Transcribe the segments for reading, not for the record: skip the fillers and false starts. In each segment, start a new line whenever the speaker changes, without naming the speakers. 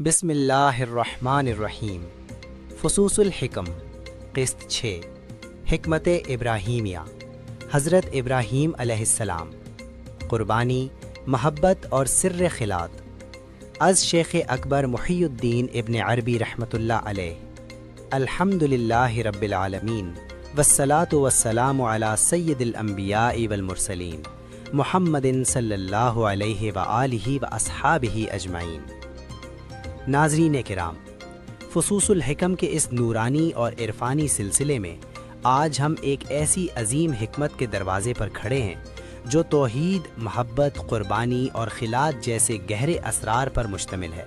بسم اللہ الرحمن الرحیم۔ فصوص الحکم، قسط 6، حکمت ابراہیمیہ۔ حضرت ابراہیم علیہ السلام، قربانی، محبت اور سر خلات۔ از شیخ اکبر محی الدین ابن عربی رحمۃ اللہ علیہ۔ الحمد للہ رب العالمین، والصلاة والسلام علی سید الانبیاء والمرسلین، محمد صلی اللہ علیہ وآلہ واصحابہ اجمعین۔ ناظرین کرام، فصوص الحکم کے اس نورانی اور عرفانی سلسلے میں آج ہم ایک ایسی عظیم حکمت کے دروازے پر کھڑے ہیں جو توحید، محبت، قربانی اور خلات جیسے گہرے اسرار پر مشتمل ہے۔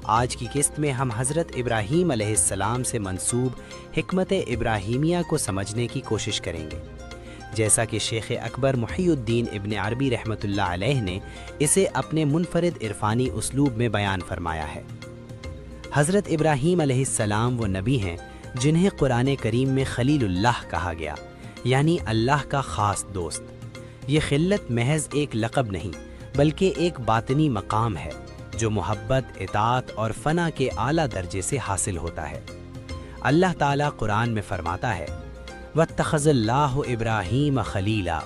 آج کی قسط میں ہم حضرت ابراہیم علیہ السلام سے منسوب حکمت ابراہیمیہ کو سمجھنے کی کوشش کریں گے، جیسا کہ شیخ اکبر محی الدین ابن عربی رحمۃ اللہ علیہ نے اسے اپنے منفرد عرفانی اسلوب میں بیان فرمایا ہے۔ حضرت ابراہیم علیہ السلام وہ نبی ہیں جنہیں قرآن کریم میں خلیل اللہ کہا گیا، یعنی اللہ کا خاص دوست۔ یہ خلت محض ایک لقب نہیں بلکہ ایک باطنی مقام ہے جو محبت، اطاعت اور فنا کے اعلیٰ درجے سے حاصل ہوتا ہے۔ اللہ تعالیٰ قرآن میں فرماتا ہے، وَاتَّخَذَ اللَّهُ إِبْرَاهِيمَ خَلِيلًا،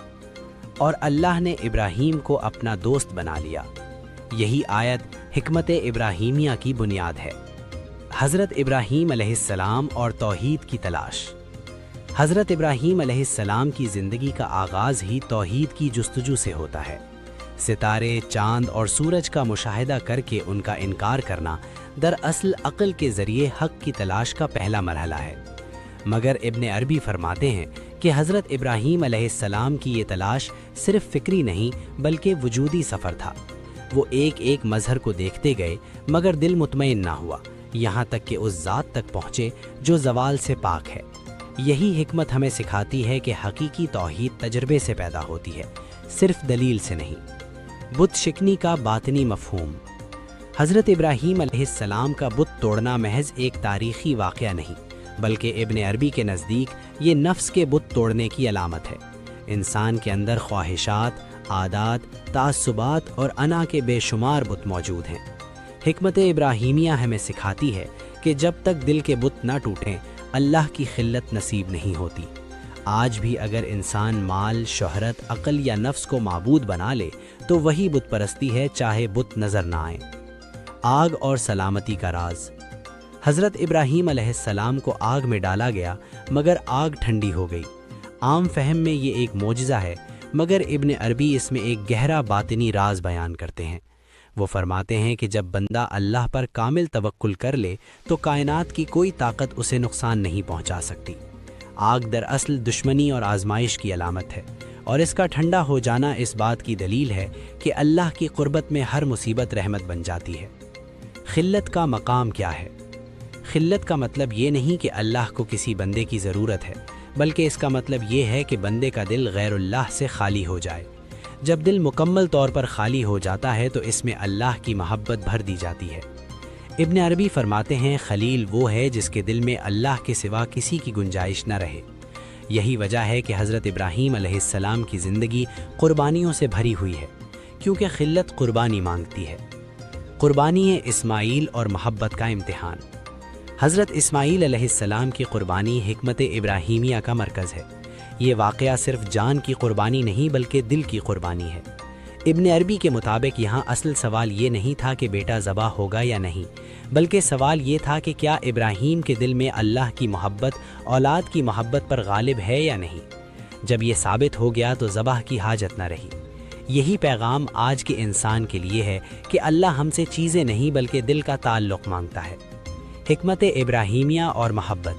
اور اللہ نے ابراہیم کو اپنا دوست بنا لیا۔ یہی آیت حکمت ابراہیمیہ کی بنیاد ہے۔ حضرت ابراہیم علیہ السلام اور توحید کی تلاش۔ حضرت ابراہیم علیہ السلام کی زندگی کا آغاز ہی توحید کی جستجو سے ہوتا ہے۔ ستارے، چاند اور سورج کا مشاہدہ کر کے ان کا انکار کرنا دراصل عقل کے ذریعے حق کی تلاش کا پہلا مرحلہ ہے۔ مگر ابن عربی فرماتے ہیں کہ حضرت ابراہیم علیہ السلام کی یہ تلاش صرف فکری نہیں بلکہ وجودی سفر تھا۔ وہ ایک ایک مظہر کو دیکھتے گئے مگر دل مطمئن نہ ہوا، یہاں تک کہ اس ذات تک پہنچے جو زوال سے پاک ہے۔ یہی حکمت ہمیں سکھاتی ہے کہ حقیقی توحید تجربے سے پیدا ہوتی ہے، صرف دلیل سے نہیں۔ بت شکنی کا باطنی مفہوم۔ حضرت ابراہیم علیہ السلام کا بت توڑنا محض ایک تاریخی واقعہ نہیں بلکہ ابن عربی کے نزدیک یہ نفس کے بت توڑنے کی علامت ہے۔ انسان کے اندر خواہشات، عادات، تعصبات اور انا کے بے شمار بت موجود ہیں۔ حکمت ابراہیمیہ ہمیں سکھاتی ہے کہ جب تک دل کے بت نہ ٹوٹیں اللہ کی خلت نصیب نہیں ہوتی۔ آج بھی اگر انسان مال، شہرت، عقل یا نفس کو معبود بنا لے تو وہی بت پرستی ہے، چاہے بت نظر نہ آئیں۔ آگ اور سلامتی کا راز۔ حضرت ابراہیم علیہ السلام کو آگ میں ڈالا گیا مگر آگ ٹھنڈی ہو گئی۔ عام فہم میں یہ ایک معجزہ ہے مگر ابن عربی اس میں ایک گہرا باطنی راز بیان کرتے ہیں۔ وہ فرماتے ہیں کہ جب بندہ اللہ پر کامل توکل کر لے تو کائنات کی کوئی طاقت اسے نقصان نہیں پہنچا سکتی۔ آگ دراصل دشمنی اور آزمائش کی علامت ہے اور اس کا ٹھنڈا ہو جانا اس بات کی دلیل ہے کہ اللہ کی قربت میں ہر مصیبت رحمت بن جاتی ہے۔ خلت کا مقام کیا ہے؟ خلت کا مطلب یہ نہیں کہ اللہ کو کسی بندے کی ضرورت ہے بلکہ اس کا مطلب یہ ہے کہ بندے کا دل غیر اللہ سے خالی ہو جائے۔ جب دل مکمل طور پر خالی ہو جاتا ہے تو اس میں اللہ کی محبت بھر دی جاتی ہے۔ ابن عربی فرماتے ہیں، خلیل وہ ہے جس کے دل میں اللہ کے سوا کسی کی گنجائش نہ رہے۔ یہی وجہ ہے کہ حضرت ابراہیم علیہ السلام کی زندگی قربانیوں سے بھری ہوئی ہے، کیونکہ خلت قربانی مانگتی ہے۔ قربانی ہے اسماعیل اور محبت کا امتحان۔ حضرت اسماعیل علیہ السلام کی قربانی حکمت ابراہیمیہ کا مرکز ہے۔ یہ واقعہ صرف جان کی قربانی نہیں بلکہ دل کی قربانی ہے۔ ابن عربی کے مطابق یہاں اصل سوال یہ نہیں تھا کہ بیٹا ذبح ہوگا یا نہیں، بلکہ سوال یہ تھا کہ کیا ابراہیم کے دل میں اللہ کی محبت اولاد کی محبت پر غالب ہے یا نہیں۔ جب یہ ثابت ہو گیا تو ذبح کی حاجت نہ رہی۔ یہی پیغام آج کے انسان کے لیے ہے کہ اللہ ہم سے چیزیں نہیں بلکہ دل کا تعلق مانگتا ہے۔ حکمت ابراہیمیہ اور محبت۔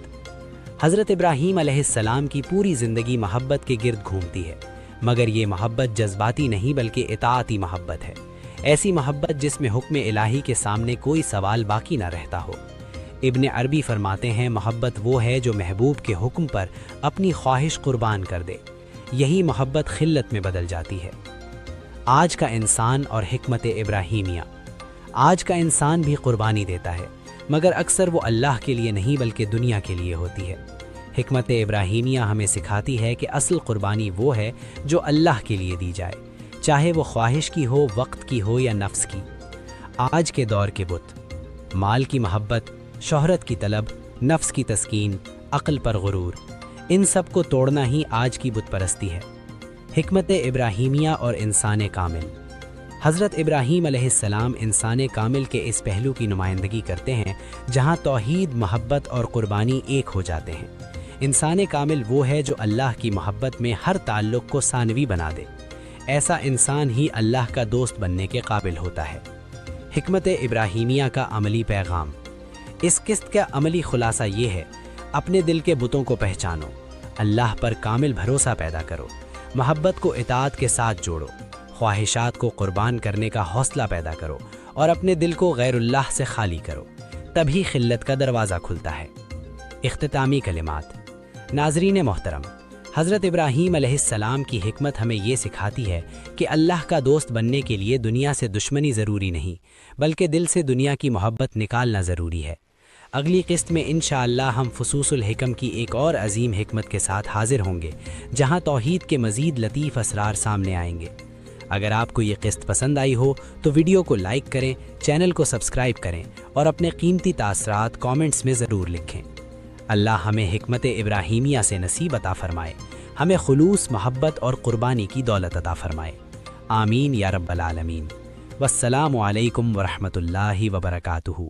حضرت ابراہیم علیہ السلام کی پوری زندگی محبت کے گرد گھومتی ہے، مگر یہ محبت جذباتی نہیں بلکہ اطاعتی محبت ہے۔ ایسی محبت جس میں حکم الہی کے سامنے کوئی سوال باقی نہ رہتا ہو۔ ابن عربی فرماتے ہیں، محبت وہ ہے جو محبوب کے حکم پر اپنی خواہش قربان کر دے۔ یہی محبت خلت میں بدل جاتی ہے۔ آج کا انسان اور حکمت ابراہیمیہ۔ آج کا انسان بھی قربانی دیتا ہے مگر اکثر وہ اللہ کے لیے نہیں بلکہ دنیا کے لیے ہوتی ہے۔ حکمت ابراہیمیہ ہمیں سکھاتی ہے کہ اصل قربانی وہ ہے جو اللہ کے لیے دی جائے، چاہے وہ خواہش کی ہو، وقت کی ہو یا نفس کی۔ آج کے دور کے بت۔ مال کی محبت، شہرت کی طلب، نفس کی تسکین، عقل پر غرور، ان سب کو توڑنا ہی آج کی بت پرستی ہے۔ حکمت ابراہیمیہ اور انسان کامل۔ حضرت ابراہیم علیہ السلام انسان کامل کے اس پہلو کی نمائندگی کرتے ہیں جہاں توحید، محبت اور قربانی ایک ہو جاتے ہیں۔ انسان کامل وہ ہے جو اللہ کی محبت میں ہر تعلق کو ثانوی بنا دے۔ ایسا انسان ہی اللہ کا دوست بننے کے قابل ہوتا ہے۔ حکمت ابراہیمیہ کا عملی پیغام۔ اس قسط کا عملی خلاصہ یہ ہے: اپنے دل کے بتوں کو پہچانو، اللہ پر کامل بھروسہ پیدا کرو، محبت کو اطاعت کے ساتھ جوڑو، خواہشات کو قربان کرنے کا حوصلہ پیدا کرو اور اپنے دل کو غیر اللہ سے خالی کرو، تبھی خلت کا دروازہ کھلتا ہے۔ اختتامی کلمات۔ ناظرین محترم، حضرت ابراہیم علیہ السلام کی حکمت ہمیں یہ سکھاتی ہے کہ اللہ کا دوست بننے کے لیے دنیا سے دشمنی ضروری نہیں، بلکہ دل سے دنیا کی محبت نکالنا ضروری ہے۔ اگلی قسط میں انشاءاللہ ہم فصوص الحکم کی ایک اور عظیم حکمت کے ساتھ حاضر ہوں گے، جہاں توحید کے مزید لطیف اسرار سامنے آئیں گے۔ اگر آپ کو یہ قسط پسند آئی ہو تو ویڈیو کو لائک کریں، چینل کو سبسکرائب کریں اور اپنے قیمتی تاثرات کامنٹس میں ضرور لکھیں۔ اللہ ہمیں حکمت ابراہیمیہ سے نصیب عطا فرمائے، ہمیں خلوص، محبت اور قربانی کی دولت عطا فرمائے۔ آمین یا رب العالمین۔ والسلام علیکم ورحمۃ اللہ وبرکاتہ۔